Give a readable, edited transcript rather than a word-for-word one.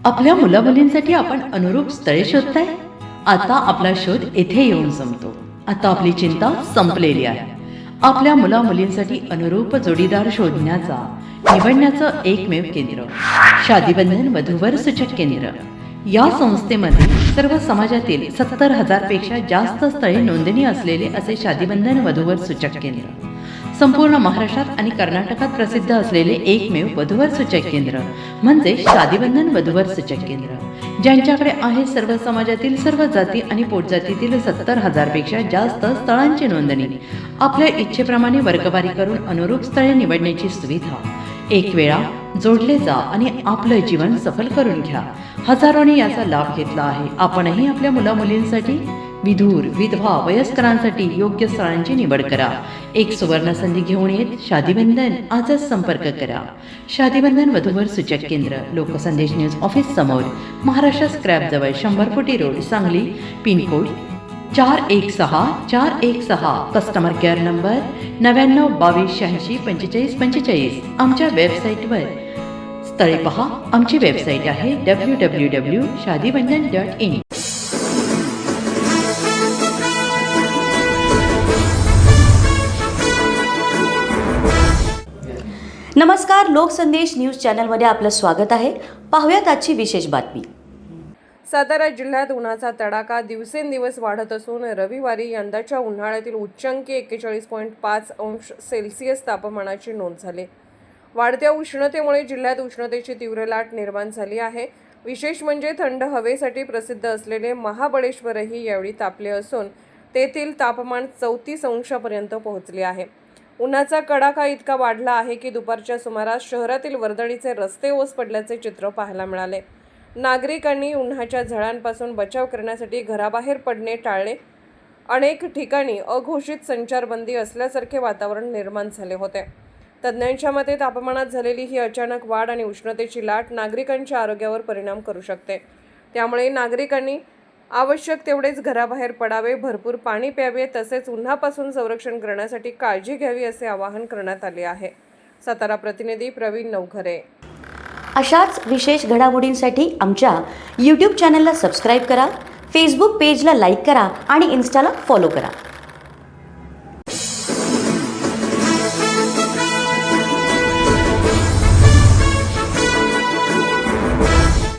आपल्या मुलामुलींसाठी आपण अनुरूप स्थळे शोधताय? आता आपला शोध येथे येऊन संपतो. आता आपली चिंता संपलेली आहे. आपल्या मुलामुलींसाठी अनुरूप जोडीदार शोधण्याचा निवडण्याचं एकमेव केंद्र शादीबंधन वधूवर सूचक केंद्र. या संस्थेमध्ये सर्व समाजातील 70,000 पेक्षा जास्त स्थळे नोंदणी असलेले असे शादीबंधन वधूवर सूचक केंद्र. संपूर्ण महाराष्ट्रात आणि कर्नाटकात प्रसिद्ध असलेले एकमेव वधूवर सूचक केंद्र म्हणजे शादीबंधन वधूवर सूचक केंद्र, ज्यांच्याकडे आहे सर्व समाजातील सर्व जाती आणि पोटजातीतील 70,000 पेक्षा जास्त स्थळांची नोंदणी. आपल्या इच्छेप्रमाणे वर्गवारी करून अनुरूप स्थळे निवडण्याची सुविधा. एक वेळा जोडले जा आणि आपलं जीवन सफल करून घ्या. हजारोंनी याचा लाभ घेतला आहे. आपणही आपल्या मुलामुलींसाठी, विधूर, विधवा, वयस्करांसाठी योग्य स्थळांची निवड करा. एक सुवर्ण संधी घेऊन येत शादीबंधन. आजच संपर्क करा. शादीबंधन वधूवर सूचक केंद्र, लोकसंदेश न्यूज ऑफिस समोर, महाराष्ट्र स्क्रॅप जवळ, 100 फुटी road, Sangli. Pin code 416416. Customer care number 9922864545. आमच्या वेबसाईटवर स्थळे पहा. आमची वेबसाईट आहे www.shadibandhan.in. नमस्कार, लोकसंदेश न्यूज चॅनलमध्ये आपलं स्वागत आहे. पाहूयात आजची विशेष बातमी. सातारा जिल्ह्यात उन्हाचा तडाखा दिवसेंदिवस वाढत असून रविवारी यंदाच्या उन्हाळ्यातील उच्चांकी 41.5 अंश सेल्सिअस तापमानाची नोंद झाली. वाढत्या उष्णतेमुळे जिल्ह्यात उष्णतेची तीव्र लाट निर्माण झाली आहे. विशेष म्हणजे थंड हवेसाठी प्रसिद्ध असलेले महाबळेश्वरही यावेळी तापले असून तेथील तापमान 34 अंशापर्यंत पोहोचले आहे. उन्हाचा कडाका इतका वाढला आहे की दुपारच्या सुमारास शहरातील वर्दळीचे रस्ते ओस पडल्याचे चित्र पाहायला मिळाले. नागरिकांनी उन्हाच्या झळांपासून बचाव करण्यासाठी घराबाहेर पडणे टाळले. अनेक ठिकाणी अघोषित संचारबंदी असल्यासारखे वातावरण निर्माण झाले होते. तज्ज्ञांच्या मते तापमानात झालेली ही अचानक वाढ आणि उष्णतेची लाट नागरिकांच्या आरोग्यावर परिणाम करू शकते. त्यामुळे नागरिकांनी आवश्यक तेवढेच घराबाहेर पडावे, भरपूर पाणी प्यावे, तसेच उन्हापासून संरक्षण करण्यासाठी काळजी घ्यावी असे आवाहन करण्यात आले आहे. सातारा प्रतिनिधी प्रवीण नवघरे. अशाच विशेष घडामोडींसाठी आमच्या YouTube चॅनलला सबस्क्राईब करा, फेसबुक पेजला लाईक करा आणि इन्स्टाला फॉलो करा.